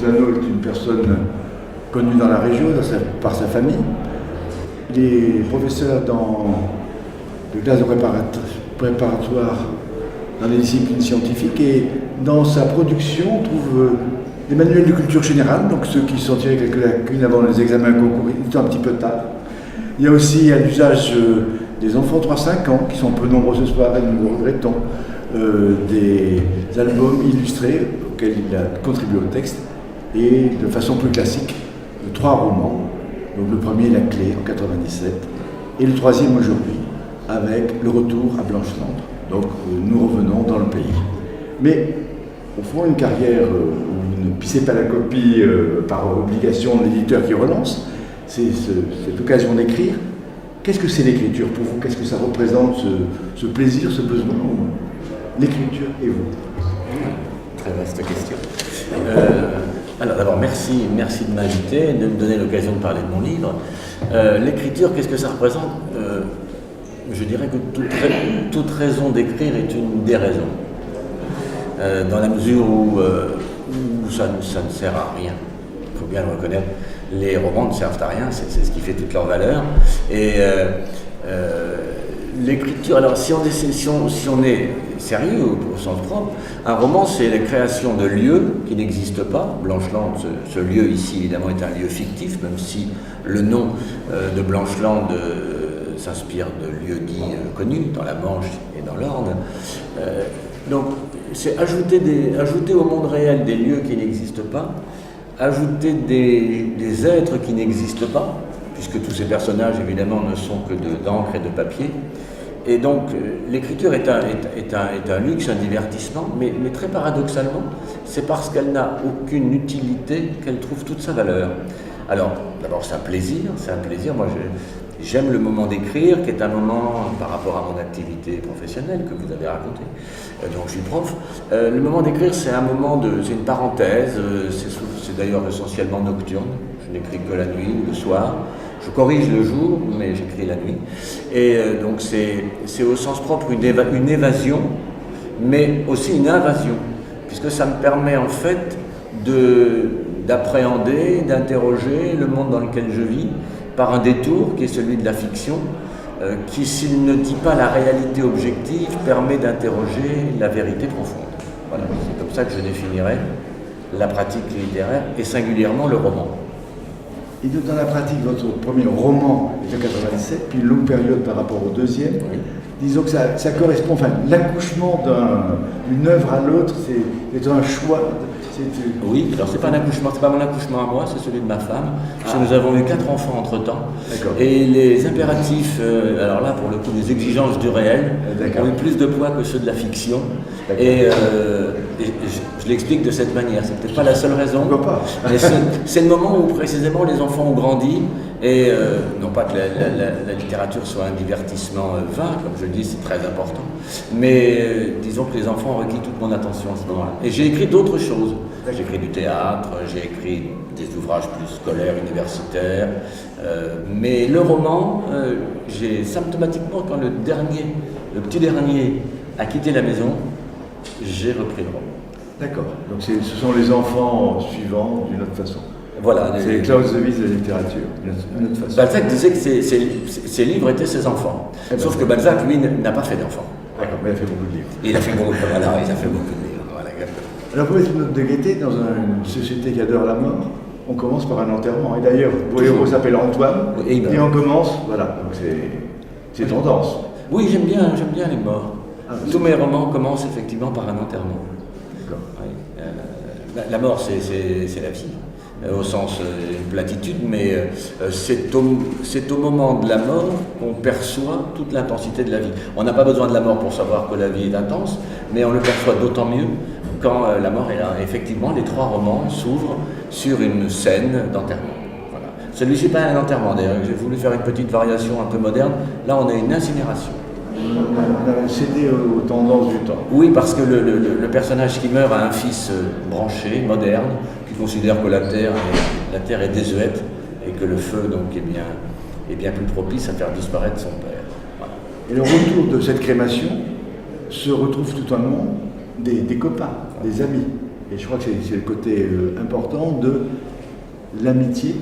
Clano est une personne connue dans la région par sa famille. Il est professeur de classe de préparatoire dans les disciplines scientifiques et dans sa production on trouve des manuels de culture générale, donc ceux qui sont tirés quelques lacunes avant les examens concours, ils sont un petit peu tard. Il y a aussi à l'usage des enfants 3-5 ans qui sont peu nombreux ce soir et nous le regrettons, des albums illustrés auxquels il a contribué au texte et de façon plus classique, 3 romans. Donc le premier, La Clé, en 97, et le troisième aujourd'hui, avec Le Retour à Blanchelandre. Donc nous revenons dans le pays. Mais au fond, une carrière où ne pissez pas la copie par obligation de l'éditeur qui relance, c'est cette occasion d'écrire. Qu'est-ce que c'est l'écriture pour vous? Qu'est-ce que ça représente, ce plaisir, ce besoin? L'écriture et vous? Très vaste question. Alors d'abord, merci de m'inviter, de me donner l'occasion de parler de mon livre. L'écriture, qu'est-ce que ça représente? Je dirais que toute raison d'écrire est une déraison. Dans la mesure où ça ne sert à rien, il faut bien le reconnaître. Les romans ne servent à rien, c'est ce qui fait toute leur valeur. Et l'écriture, alors si on est sérieux au sens propre, un roman c'est la création de lieux qui n'existent pas. Blanchelandre, ce lieu ici évidemment est un lieu fictif, même si le nom de Blanchelandre s'inspire de lieux dits connus dans la Manche et dans l'Orne. Donc c'est ajouter au monde réel des lieux qui n'existent pas, ajouter des êtres qui n'existent pas, puisque tous ces personnages évidemment ne sont que d'encre et de papier. Et donc l'écriture est un luxe, un divertissement, mais très paradoxalement, c'est parce qu'elle n'a aucune utilité qu'elle trouve toute sa valeur. Alors d'abord c'est un plaisir, moi j'aime le moment d'écrire, qui est un moment par rapport à mon activité professionnelle que vous avez raconté. Donc je suis prof. Le moment d'écrire, c'est un moment c'est une parenthèse, c'est d'ailleurs essentiellement nocturne. Je n'écris que la nuit ou le soir. Je corrige le jour, mais j'écris la nuit. Et donc c'est au sens propre une évasion, mais aussi une invasion, puisque ça me permet en fait d'appréhender, d'interroger le monde dans lequel je vis, par un détour qui est celui de la fiction, qui, s'il ne dit pas la réalité objective, permet d'interroger la vérité profonde. Voilà, c'est comme ça que je définirais la pratique littéraire, et singulièrement le roman. Et donc dans la pratique, votre premier roman est en 87, puis une longue période par rapport au deuxième. Oui. Disons que ça correspond, enfin, l'accouchement d'une œuvre à l'autre, c'est un choix. Oui, alors c'est pas un accouchement, c'est pas mon accouchement à moi, c'est celui de ma femme, parce que nous avons eu 4 enfants entre-temps. Et les impératifs, alors là pour le coup les exigences du réel, ont eu plus de poids que ceux de la fiction. Et je l'explique de cette manière, c'est peut-être pas la seule raison, mais c'est le moment où précisément les enfants ont grandi, et non pas que la littérature soit un divertissement vain, comme je le dis, c'est très important, mais disons que les enfants ont requis toute mon attention à ce moment-là. Et j'ai écrit d'autres choses. J'ai écrit du théâtre, j'ai écrit des ouvrages plus scolaires, universitaires, mais le roman, j'ai symptomatiquement, quand le petit dernier a quitté la maison, j'ai repris le roman. D'accord, donc ce sont les enfants suivants d'une autre façon. Voilà. C'est les Clausewitz de la littérature, d'une autre façon. Balzac disait que ses livres étaient ses enfants. Sauf que Balzac, lui, n'a pas fait d'enfants. D'accord, mais il a fait beaucoup de livres. Il a fait beaucoup de livres. Alors pour une note de gaieté, dans une société qui adore la mort, on commence par un enterrement. Et d'ailleurs, vos héros s'appellent Antoine, et on commence, voilà, donc c'est tendance. Oui, j'aime bien les morts. Tous mes romans commencent effectivement par un enterrement. D'accord. Oui. La mort, c'est la vie, au sens platitude, mais c'est au moment de la mort qu'on perçoit toute l'intensité de la vie. On n'a pas besoin de la mort pour savoir que la vie est intense, mais on le perçoit d'autant mieux quand la mort est là. Effectivement, les 3 romans s'ouvrent sur une scène d'enterrement. Voilà. Celui-ci n'est pas un enterrement, d'ailleurs. J'ai voulu faire une petite variation un peu moderne. Là, on a une incinération. On a cédé aux tendances du temps. Oui, parce que le personnage qui meurt a un fils branché, moderne, qui considère que la terre est désuète et que le feu donc, est bien plus propice à faire disparaître son père. Voilà. Et le retour de cette crémation se retrouve tout un monde des copains, des amis. Et je crois que c'est le côté important de l'amitié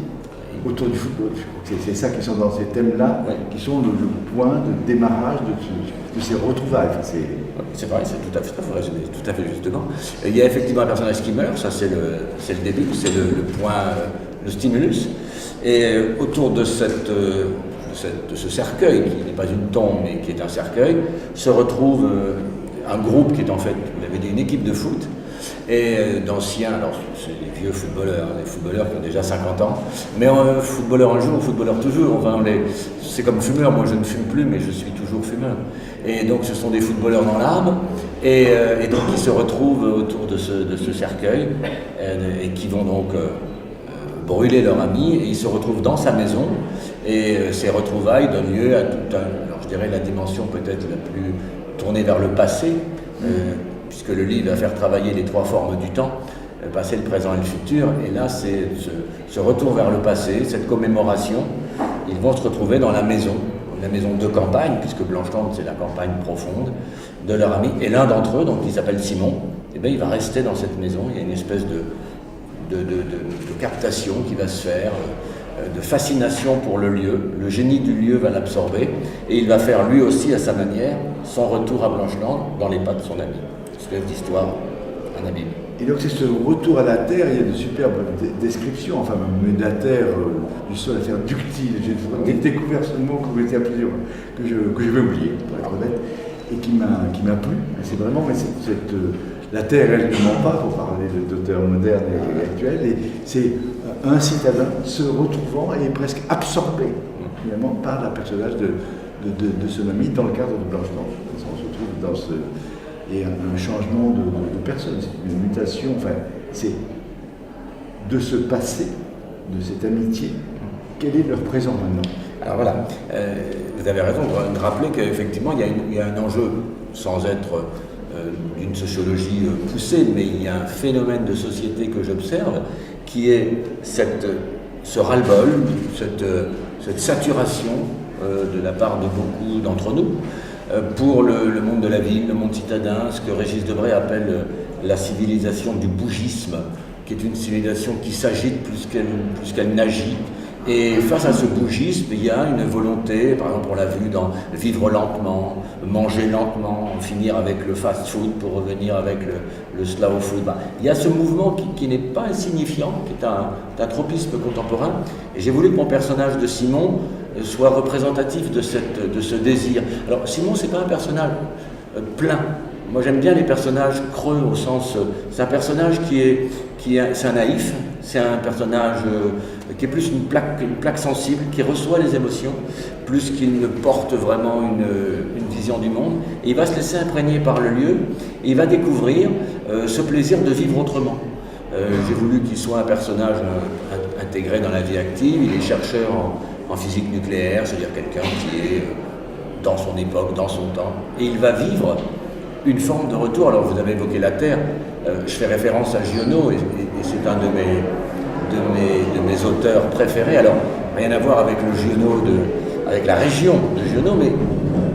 autour du football. Je crois que c'est ça qui sont dans ces thèmes-là, qui sont le point de démarrage de ces retrouvailles. Enfin, c'est vrai, c'est tout à fait résumé, tout à fait justement. Il y a effectivement un personnage qui meurt, ça c'est le début, c'est le point, le stimulus. Et autour de ce cercueil, qui n'est pas une tombe, mais qui est un cercueil, se retrouve un groupe qui est en fait, vous l'avez dit, une équipe de foot, et d'anciens, alors c'est des vieux footballeurs, des footballeurs qui ont déjà 50 ans, mais footballeur un jour, footballeur toujours, enfin, c'est comme fumeur, moi je ne fume plus, mais je suis toujours fumeur. Et donc ce sont des footballeurs dans l'âme, et donc ils se retrouvent autour de ce cercueil, et qui vont donc brûler leur ami, et ils se retrouvent dans sa maison, et ces retrouvailles donnent lieu à tout alors je dirais la dimension peut-être la plus tournée vers le passé, puisque le livre va faire travailler les 3 formes du temps, le passé, le présent et le futur, et là c'est ce retour vers le passé, cette commémoration. Ils vont se retrouver dans la maison de campagne, puisque Blancheland c'est la campagne profonde de leur ami, et l'un d'entre eux, donc qui s'appelle Simon, eh bien, il va rester dans cette maison. Il y a une espèce de captation qui va se faire, de fascination pour le lieu. Le génie du lieu va l'absorber, et il va faire lui aussi à sa manière son retour à Blancheland dans les pas de son ami. Espèce d'histoire, un abîme. Et donc c'est ce retour à la terre, il y a de superbes descriptions, enfin même de la terre, du sol, la terre ductile. J'ai découvert ce mot que j'étais à plusieurs, que je vais oublier, pour être honnête, et qui m'a plu. C'est vraiment, mais la terre, elle ne ment pas, pour parler d'auteurs modernes et actuels, et c'est un citadin se retrouvant et presque absorbé, finalement, par le personnage de ce ami dans le cadre de Blancheland. On se retrouve dans et un changement de personne, c'est une mutation, enfin, c'est de ce passé, de cette amitié, quel est leur présent maintenant? Alors voilà, vous avez raison de rappeler qu'effectivement il y a un enjeu, sans être d'une sociologie poussée, mais il y a un phénomène de société que j'observe, qui est ce ras-le-bol, cette saturation de la part de beaucoup d'entre nous, pour le monde de la ville, le monde citadin, ce que Régis Debray appelle la civilisation du bougisme, qui est une civilisation qui s'agite plus qu'elle n'agit. Et face à ce bougisme, il y a une volonté, par exemple on l'a vu dans vivre lentement, manger lentement, finir avec le fast-food pour revenir avec le slow food. Il y a ce mouvement qui n'est pas insignifiant, qui est un tropisme contemporain. Et j'ai voulu que mon personnage de Simon soit représentatif de ce désir. Alors Simon, c'est pas un personnage plein. Moi j'aime bien les personnages creux au sens, c'est un personnage c'est un naïf, c'est un personnage qui est plus une plaque sensible, qui reçoit les émotions, plus qu'il ne porte vraiment une vision du monde. Et il va se laisser imprégner par le lieu, et il va découvrir ce plaisir de vivre autrement. J'ai voulu qu'il soit un personnage intégré dans la vie active. Il est chercheur en physique nucléaire, c'est-à-dire quelqu'un qui est dans son époque, dans son temps, et il va vivre une forme de retour. Alors vous avez évoqué la Terre, je fais référence à Giono, et c'est un de mes auteurs préférés. Alors rien à voir avec le Giono avec la région de Giono, mais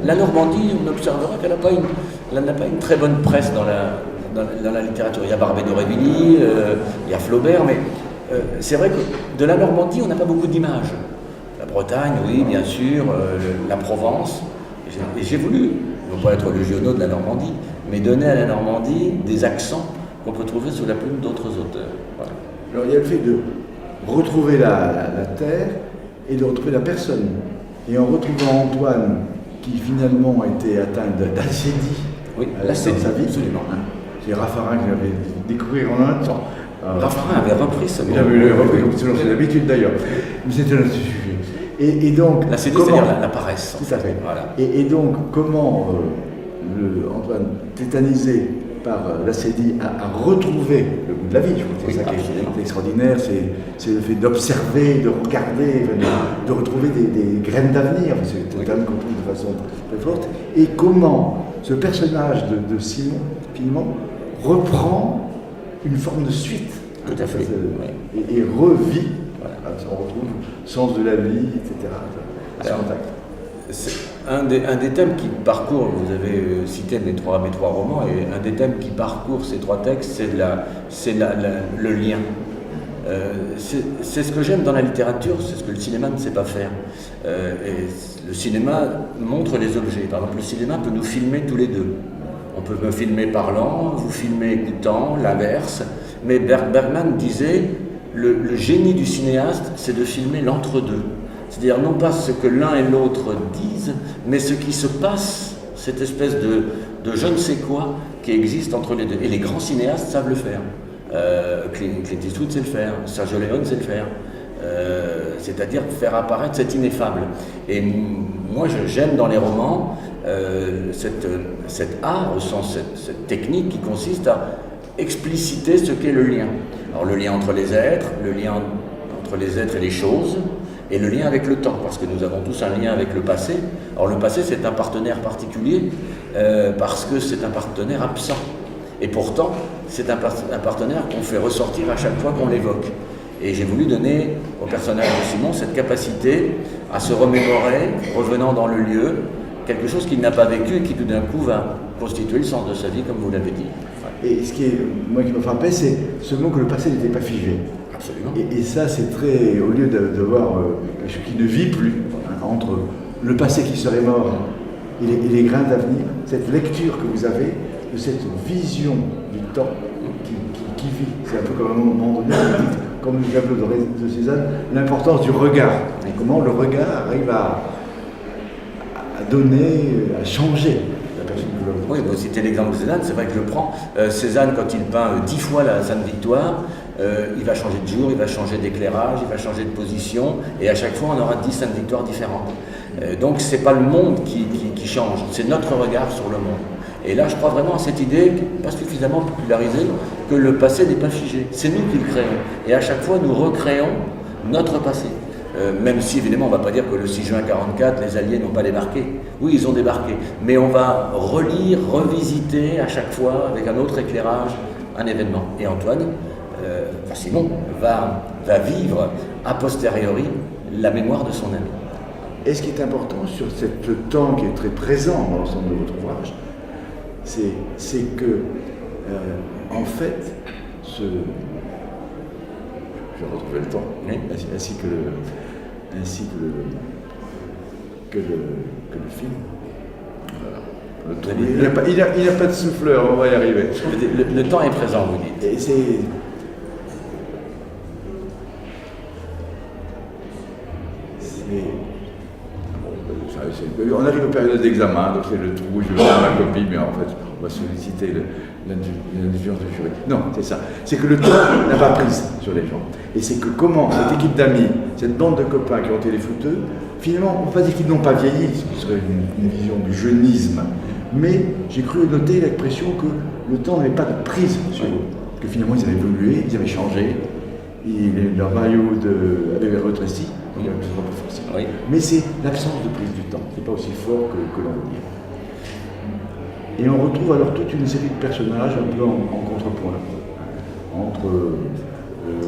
la Normandie, on observera qu'elle n'a pas une très bonne presse dans la littérature. Il y a Barbé d'Aurevilly, il y a Flaubert, mais c'est vrai que de la Normandie, on n'a pas beaucoup d'images. La Bretagne, oui, bien sûr, la Provence. Et j'ai voulu, non pas être le Giono de la Normandie, mais donner à la Normandie des accents qu'on peut trouver sous la plume d'autres auteurs. Voilà. Alors il y a le fait de retrouver la terre et de retrouver la personne. Et en retrouvant Antoine, qui finalement a été atteint d'acédie dans sa vie, absolument. C'est Raffarin qui l'avait découvert en un temps. Raffarin avait repris ce mot. Il avait repris, comme selon ses habitudes d'ailleurs. Mais c'était un sujet. Et donc, l'acédie, c'est-à-dire la paresse. Tout à fait. Voilà. Et donc, comment Antoine, tétanisé par l'acédie, a retrouvé le goût de la vie. Je crois que c'est ça qui est extraordinaire, c'est le fait d'observer, de regarder, de retrouver des graines d'avenir. C'est un terme qu'on trouve de façon très forte. Et comment ce personnage de Simon, finalement, reprend une forme de suite. Tout à fait. Et revit. Voilà. On retrouve le sens de la vie, etc. Alors, un des thèmes qui parcourt, vous avez cité mes trois romans, et un des thèmes qui parcourt ces trois textes, c'est le lien. C'est ce que j'aime dans la littérature, c'est ce que le cinéma ne sait pas faire. Et le cinéma montre les objets. Par exemple, le cinéma peut nous filmer tous les deux. On peut me filmer parlant, vous filmer écoutant, l'inverse. Mais Bergman disait, le génie du cinéaste, c'est de filmer l'entre-deux. C'est-à-dire non pas ce que l'un et l'autre disent, mais ce qui se passe, cette espèce de je ne sais quoi qui existe entre les deux. Et les grands cinéastes savent le faire. Clint Eastwood sait le faire, Sergio Leone sait le faire. C'est-à-dire faire apparaître cet ineffable. Et moi, j'aime dans les romans cet art, au sens cette technique qui consiste à expliciter ce qu'est le lien. Alors le lien entre les êtres, le lien entre les êtres et les choses, et le lien avec le temps, parce que nous avons tous un lien avec le passé. Alors le passé, c'est un partenaire particulier, parce que c'est un partenaire absent. Et pourtant, c'est un partenaire qu'on fait ressortir à chaque fois qu'on l'évoque. Et j'ai voulu donner au personnage de Simon cette capacité à se remémorer, revenant dans le lieu, quelque chose qu'il n'a pas vécu et qui tout d'un coup va constituer le sens de sa vie, comme vous l'avez dit. Et ce qui me frappait, c'est ce mot que le passé n'était pas figé. Absolument. Et ça, c'est très, au lieu de voir quelque chose qui ne vit plus, entre le passé qui serait mort et les grains d'avenir, cette lecture que vous avez de cette vision du temps qui vit. C'est un peu comme à un moment donné, vous dites, comme le tableau de Cézanne, l'importance du regard. Et comment le regard arrive à donner, à changer la personne que l'on voit. Oui, vous citez l'exemple de Cézanne, c'est vrai que je le prends. Cézanne, quand il peint 10 fois la Sainte Victoire, il va changer de jour, il va changer d'éclairage, il va changer de position, et à chaque fois on aura 10 Saintes Victoires différentes. Donc c'est pas le monde qui change, c'est notre regard sur le monde. Et là je crois vraiment à cette idée, pas suffisamment popularisée, que le passé n'est pas figé, c'est nous qui le créons. Et à chaque fois nous recréons notre passé. Même si évidemment on ne va pas dire que le 6 juin 1944 les Alliés n'ont pas débarqué. Oui, ils ont débarqué, mais on va relire, revisiter à chaque fois avec un autre éclairage un événement. Et Antoine, Simon, va vivre a posteriori la mémoire de son ami. Et ce qui est important sur ce temps qui est très présent dans l'ensemble de votre ouvrage, c'est que, en fait, je vais retrouver le temps, oui. ainsi que le film. Voilà. Il n'a pas de souffleur, on va y arriver. Le temps est présent, vous dites. Et on arrive aux périodes d'examen, donc c'est le trou, je vais faire ma copie, mais en fait, on va solliciter l'indulgence du jury. Non, c'est ça. C'est que le temps n'a pas prise sur les gens. Et c'est que comment cette équipe d'amis, cette bande de copains qui ont été les fouteux, finalement, on ne peut pas dire qu'ils n'ont pas vieilli, ce qui serait une vision du jeunisme. Mais j'ai cru noter l'expression que le temps n'avait pas de prise sur eux. Que finalement, ils avaient évolué, ils avaient changé. Leur maillot avait rétréci. Oui. Mais c'est l'absence de prise du temps, c'est pas aussi fort que l'on veut dire. Et on retrouve alors toute une série de personnages un peu en contrepoint, entre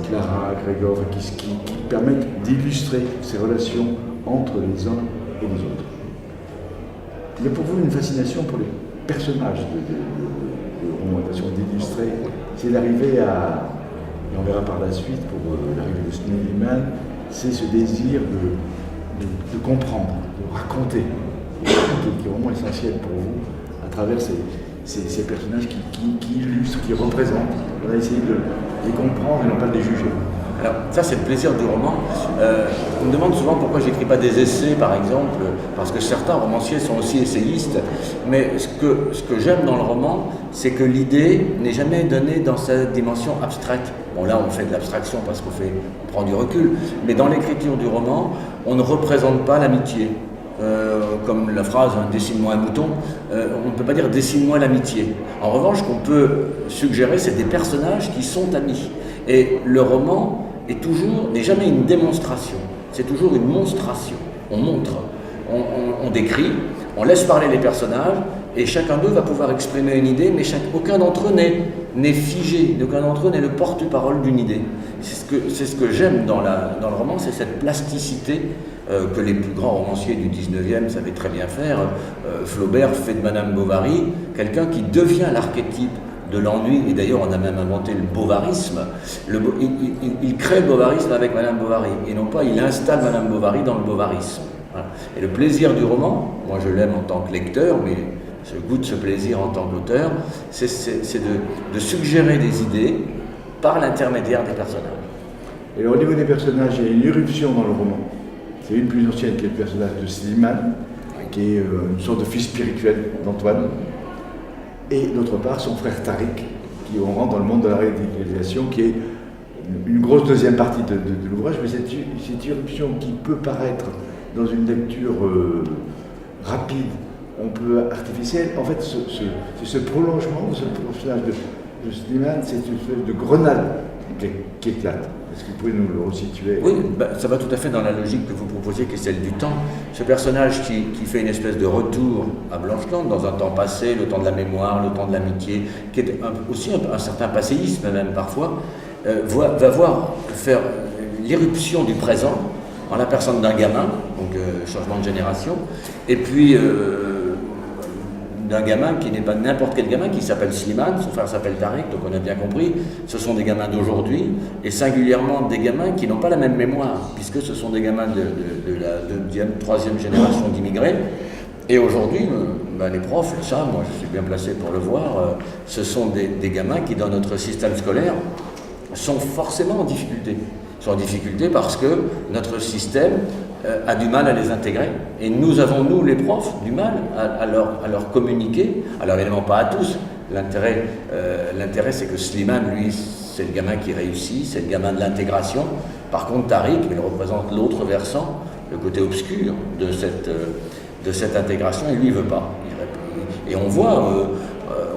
Clara, Grégor, qui permettent d'illustrer ces relations entre les uns et les autres. Il y a pour vous une fascination pour les personnages de roman, une façon d'illustrer, c'est d'arriver à, et on verra par la suite pour l'arrivée de Sneeman, c'est ce désir de comprendre, de raconter, qui est vraiment essentiel pour vous, à travers ces personnages qui illustrent, qui représentent. On a essayé de les comprendre et non pas de les juger. Alors ça c'est le plaisir du roman. On me demande souvent pourquoi je n'écris pas des essais par exemple, parce que certains romanciers sont aussi essayistes, mais ce que j'aime dans le roman, c'est que l'idée n'est jamais donnée dans sa dimension abstraite. Bon là on fait de l'abstraction parce qu'on prend du recul, mais dans l'écriture du roman, on ne représente pas l'amitié. Comme la phrase « dessine-moi un mouton », on ne peut pas dire « dessine-moi l'amitié ». En revanche, ce qu'on peut suggérer, c'est des personnages qui sont amis. Et le roman n'est jamais une démonstration, c'est toujours une monstration. On montre, on décrit, on laisse parler les personnages, et chacun d'eux va pouvoir exprimer une idée, mais aucun d'entre eux n'est n'est figé, aucun d'entre eux n'est le porte-parole d'une idée. C'est ce que j'aime dans le roman, c'est cette plasticité que les plus grands romanciers du 19e savaient très bien faire. Flaubert fait de Madame Bovary quelqu'un qui devient l'archétype de l'ennui, et d'ailleurs on a même inventé le bovarisme. Il crée le bovarisme avec Madame Bovary, et non pas il installe Madame Bovary dans le bovarisme. Voilà. Et le plaisir du roman, moi je l'aime en tant que lecteur, mais je goûte ce plaisir en tant qu'auteur, c'est de suggérer des idées par l'intermédiaire des personnages. Et alors, au niveau des personnages, il y a une éruption dans le roman. C'est une plus ancienne qui est le personnage de Slimane, qui est une sorte de fils spirituel d'Antoine. Et d'autre part, son frère Tariq, qui on rentre dans le monde de la radicalisation, qui est une grosse deuxième partie de l'ouvrage, mais cette irruption qui peut paraître dans une lecture rapide, un peu artificielle, en fait, c'est ce prolongement de ce personnage de Slimane, c'est une espèce de grenade qui éclate. Est-ce que vous pouvez nous le resituer? Oui, ça va tout à fait dans la logique que vous proposiez, qui est celle du temps. Ce personnage qui fait une espèce de retour à Blancheland, dans un temps passé, le temps de la mémoire, le temps de l'amitié, qui est aussi un certain passéisme même parfois, va voir faire l'irruption du présent en la personne d'un gamin, donc changement de génération, et puis d'un gamin qui n'est pas n'importe quel gamin, qui s'appelle Slimane, son frère s'appelle Tariq, donc on a bien compris, ce sont des gamins d'aujourd'hui, et singulièrement des gamins qui n'ont pas la même mémoire, puisque ce sont des gamins de la deuxième, troisième génération d'immigrés, et aujourd'hui, les profs, ça, moi je suis bien placé pour le voir, ce sont des gamins qui dans notre système scolaire sont forcément en difficulté. Sont en difficulté parce que notre système a du mal à les intégrer. Et nous avons, nous les profs, du mal à leur communiquer. Alors évidemment pas à tous. L'intérêt c'est que Slimane, lui, c'est le gamin qui réussit, c'est le gamin de l'intégration. Par contre, Tariq, il représente l'autre versant, le côté obscur de cette intégration, et lui, il ne veut pas. Et on voit...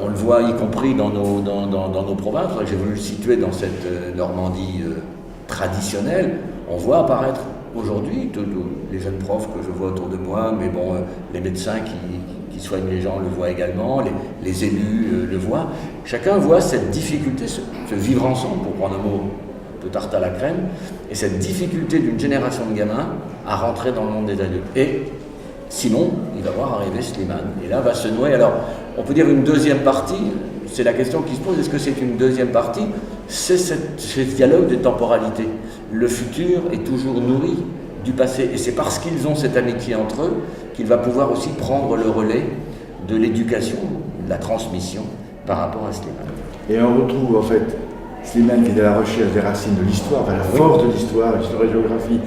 on le voit y compris dans nos provinces. J'ai voulu le situer dans cette Normandie traditionnelle. On voit apparaître aujourd'hui tous les jeunes profs que je vois autour de moi, mais bon, les médecins qui soignent les gens le voient également, les élus le voient. Chacun voit cette difficulté, ce vivre ensemble, pour prendre un mot de tarte à la crème, et cette difficulté d'une génération de gamins à rentrer dans le monde des adultes. Et sinon, il va voir arriver Slimane. Et là va se nouer. Alors, on peut dire une deuxième partie, c'est la question qui se pose, est-ce que c'est une deuxième partie? C'est ce dialogue de temporalité. Le futur est toujours nourri du passé, et c'est parce qu'ils ont cette amitié entre eux qu'il va pouvoir aussi prendre le relais de l'éducation, de la transmission par rapport à Slimane. Et on retrouve en fait Slimane qui est à la recherche des racines de l'histoire, la force de l'histoire, l'histoire-géographie,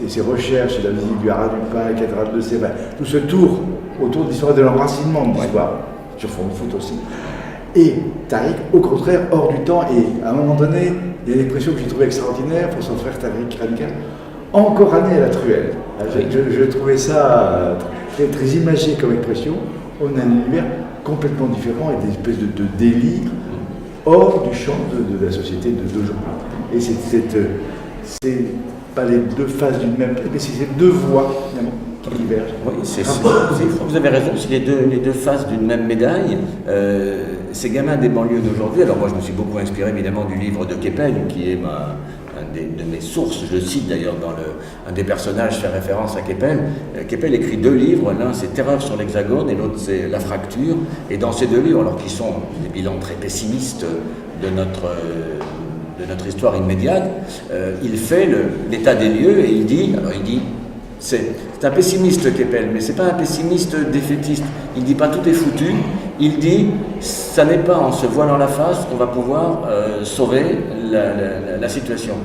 ses recherches, la visite du haras du Pin, la cathédrale de Sèvres, tout ce tour autour de l'histoire, de l'enracinement de l'histoire, sur fond de foot aussi. Et Tariq, au contraire, hors du temps, et à un moment donné, il y a une expression que j'ai trouvée extraordinaire pour son frère Tariq Radical, encore année à la truelle. Je trouvais ça très, très imagé comme expression. On a un univers complètement différent et des espèces de délire hors du champ de la société d'aujourd'hui. Et c'est pas les deux faces d'une même, mais c'est ces deux voies finalement qui divergent. Oui, vous avez raison, c'est les deux faces d'une même médaille. Ces gamins des banlieues d'aujourd'hui, alors moi je me suis beaucoup inspiré évidemment du livre de Keppel, qui est de mes sources, je le cite d'ailleurs dans un des personnages fait référence à Keppel. Keppel écrit deux livres, l'un c'est Terreur sur l'Hexagone et l'autre c'est La Fracture. Et dans ces deux livres, alors qui sont des bilans très pessimistes de notre histoire immédiate, il fait l'état des lieux et il dit c'est un pessimiste Keppel, mais c'est pas un pessimiste défaitiste. Il dit pas tout est foutu, il dit ça n'est pas en se voilant la face qu'on va pouvoir sauver la situation.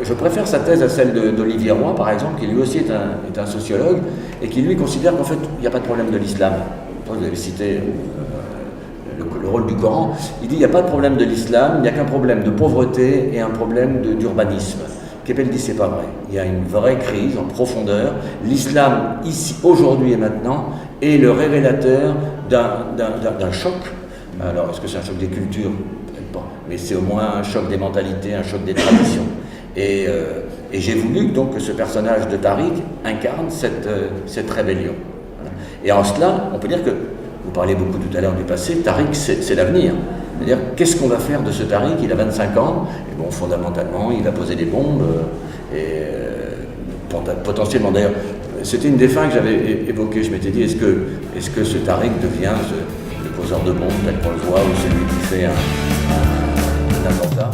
Je préfère sa thèse à celle d'Olivier Roy, par exemple, qui lui aussi est un sociologue, et qui lui considère qu'en fait il n'y a pas de problème de l'islam. Vous avez cité le rôle du Coran. Il dit il n'y a pas de problème de l'islam, il n'y a qu'un problème de pauvreté et un problème d'urbanisme. Keppel dit c'est pas vrai. Il y a une vraie crise en profondeur. L'islam, ici, aujourd'hui et maintenant, est le révélateur d'un choc. Alors, est-ce que c'est un choc des cultures? Peut-être pas. Mais c'est au moins un choc des mentalités, un choc des traditions. Et j'ai voulu donc que ce personnage de Tariq incarne cette rébellion. Et en cela, on peut dire que vous parliez beaucoup tout à l'heure du passé, Tariq, c'est l'avenir. C'est-à-dire, qu'est-ce qu'on va faire de ce Tariq? Il a 25 ans, et bon, fondamentalement, il va poser des bombes, potentiellement d'ailleurs, c'était une des fins que j'avais évoquées. Je m'étais dit, est-ce que ce Tariq devient le poseur de bombes tel qu'on le voit, ou celui qui fait un attentat?